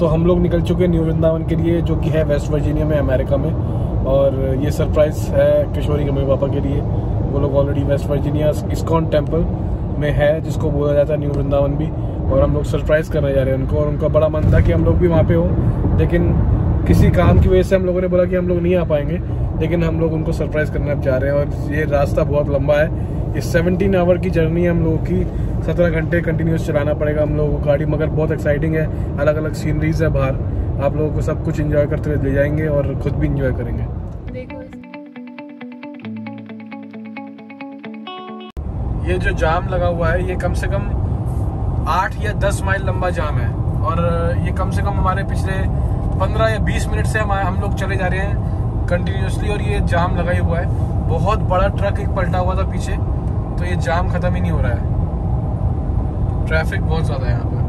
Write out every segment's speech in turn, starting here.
तो हम लोग निकल चुके हैं न्यू वृंदावन के लिए, जो कि है वेस्ट वर्जीनिया में, अमेरिका में। और ये सरप्राइज है किशोरी के मम्मी पापा के लिए। वो लोग already West Virginia ISKCON temple में है, जिसको बोला जाता है न्यू वृंदावन भी। और हम लोग सरप्राइज करने जा रहे हैं उनको, और उनका बड़ा मन था कि हम लोग भी वहाँ पे हों, लेकिन किसी काम की वजह से हम लोगों ने बोला कि हम लोग नहीं आ पाएंगे। लेकिन हम लोग उनको सरप्राइज करने अब जा रहे हैं। और ये रास्ता बहुत लंबा है, ये 17 आवर की जर्नी है हम लोगों की। 17 घंटे कंटिन्यूस चलाना पड़ेगा हम लोगों को गाड़ी, मगर बहुत एक्साइटिंग है। अलग अलग सीनरीज है बाहर, आप लोगों को सब कुछ एंजॉय करते हुए ले जाएंगे और खुद भी एंजॉय करेंगे। ये जो जाम लगा हुआ है, ये कम से कम 8 या 10 माइल लंबा जाम है। और ये कम से कम हमारे पिछले 15 या 20 मिनट से हम लोग चले जा रहे हैं कंटिन्यूसली, और ये जाम लगा ही हुआ है। बहुत बड़ा ट्रक एक पलटा हुआ था पीछे, तो ये जाम खत्म ही नहीं हो रहा है। ट्रैफिक बहुत ज्यादा है यहाँ पर।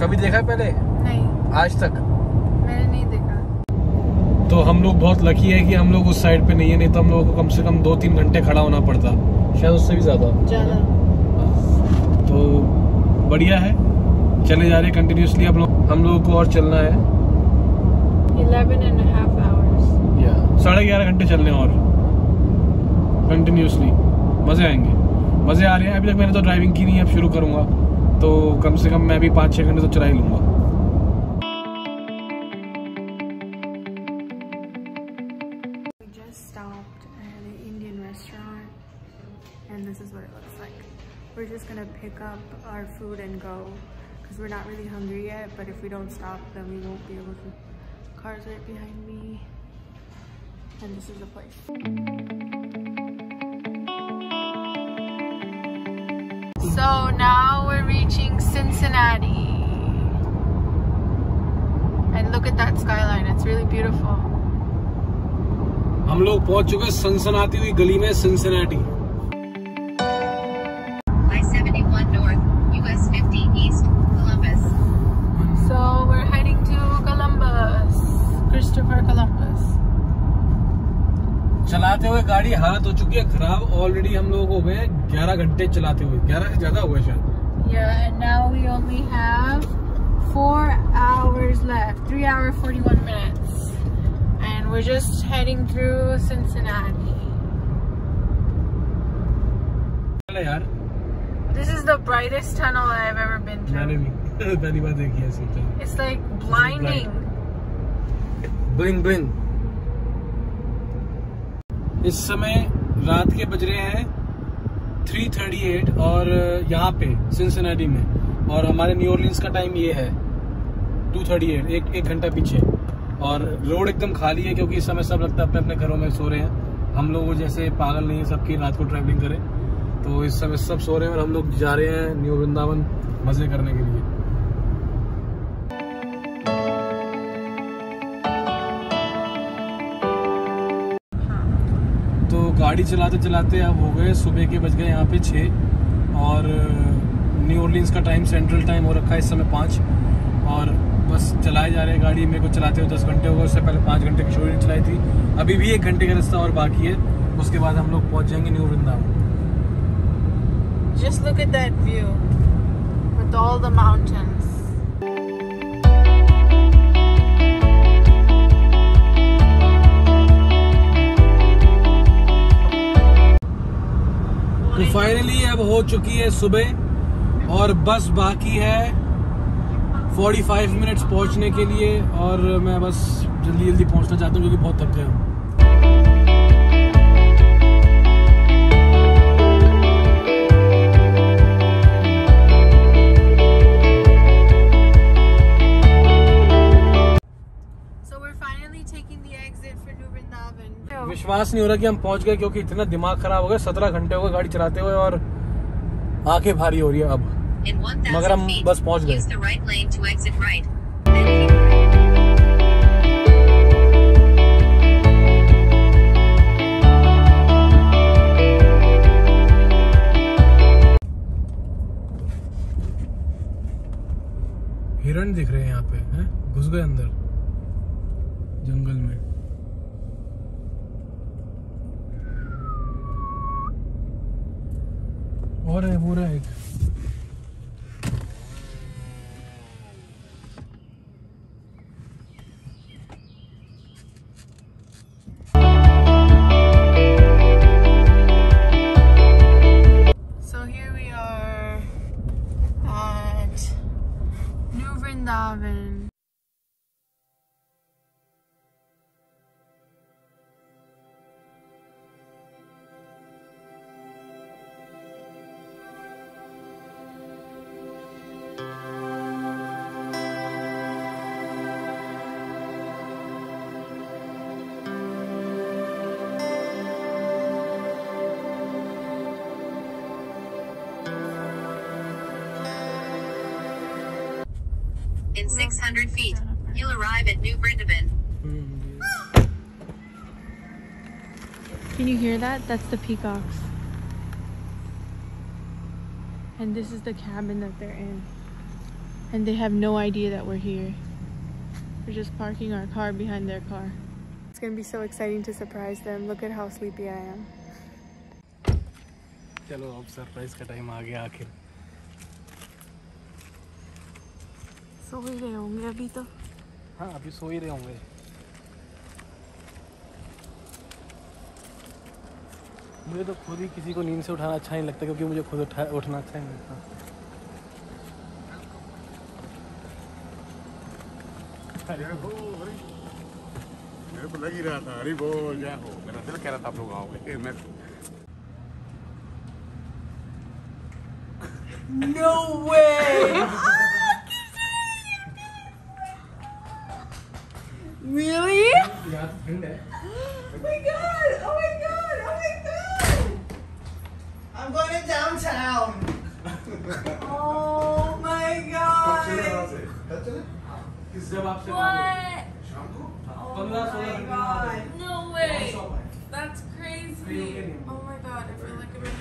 कभी देखा है पहले? नहीं, आज तक मैंने नहीं देखा। तो हम लोग बहुत लकी है कि हम लोग उस साइड पे नहीं है, नहीं तो हम लोगों को कम से कम 2-3 घंटे खड़ा होना पड़ता, शायद उससे भी ज्यादा। तो बढ़िया है, चले जा रहे हैं कंटिन्यूसली। हम लोगों को और चलना है 11.5 hours। 11.5 घंटे चलने और कंटिन्यूसली। मजे आएंगे, मजे आ रहे हैं। अभी तक मैंने तो ड्राइविंग की नहीं है, अब शुरू करूंगा तो कम से कम मैं भी 5-6 घंटे तो चला ही लूंगा। We just stopped at an Indian restaurant and this is what it looks like. We're just gonna pick up our food and go because we're not really hungry yet, but if we don't stop then we won't be able to. Cars right behind me and this is the place. So now we're reaching Cincinnati and look at that skyline, it's really beautiful. हम लोग पहुंच चुके सनसनाती हुई गली में, Cincinnati. I-71 North, US 50 East, Columbus. So we're heading to Columbus, Christopher Columbus. चलाते हुए गाड़ी हालत हो चुकी है खराब। ऑलरेडी हम लोग हो गए 11 घंटे चलाते हुए, 11 से ज्यादा हो गए शायद। Yeah, and now we only have 4 hours left, 3 hours 41 minutes, and we're just heading through Cincinnati. यार, This is the brightest tunnel I've ever been through. मैंने भी पहली बार देखी है ऐसी। It's like blinding. Bling bling. इस समय रात के बज रहे हैं 3:38 और यहाँ पे सिंसिनाटी में, और हमारे न्यू ऑरलीन्स का टाइम ये है 2:38, एक घंटा पीछे। और रोड एकदम खाली है क्योंकि इस समय सब लगता है अपने अपने घरों में सो रहे हैं। हम लोग जैसे पागल नहीं है सबकी रात को ट्रैवलिंग करें, तो इस समय सब सो रहे हैं और हम लोग जा रहे हैं न्यू वृंदावन मजे करने के लिए। तो गाड़ी चलाते चलाते अब हो गए सुबह के, बज गए यहाँ पे 6, और न्यू ऑरलीन्स का टाइम सेंट्रल टाइम हो रखा है इस समय 5, और बस चलाए जा रहे हैं गाड़ी। मेरे को चलाते हुए 10 घंटे हो गए, उससे पहले 5 घंटे किशोरी ने चलाई थी। अभी भी 1 घंटे का रास्ता और बाकी है, उसके बाद हम लोग पहुंच जाएंगे new Vrindavan. Just look at that view with all the mountains. तो फाइनली अब हो चुकी है सुबह और बस बाकी है 45 मिनट्स पहुंचने के लिए, और मैं बस जल्दी जल्दी पहुंचना चाहता हूँ क्योंकि बहुत थक गया हूँ। विश्वास नहीं हो रहा कि हम पहुंच गए, क्योंकि इतना दिमाग खराब हो गया। 17 घंटे हो गए गाड़ी चलाते हुए और आंखें भारी हो रही है अब, मगर हम बस पहुंच गए। हिरण दिख रहे हैं यहाँ पे, हैं? घुस गए अंदर जंगल में। और है पूरा एक In 600 feet, you'll arrive at New Brindaban. Can you hear that? That's the peacocks. And this is the cabin that they're in. And they have no idea that we're here. We're just parking our car behind their car. It's gonna be so exciting to surprise them. Look at how sleepy I am. चलो अब surprise का time आ गया आखिर. सो ही रहे होंगे अभी तो. हाँ अभी सो ही रहे होंगे. मुझे तो खुद ही किसी को नींद से उठाना अच्छा नहीं लगता क्योंकि मुझे खुद उठना अच्छा नहीं लगता. मेरे को लग ही रहा था. अरे बोल क्या हो, मेरा दिल कह रहा था आप लोग आओगे. मैं No way! Really? यार ठंड है. Oh my god! Oh my god! Oh my god! I'm going to downtown. Oh my god! जब आपसे What? Oh my god! No way! That's crazy! Oh my god, I feel like I'm in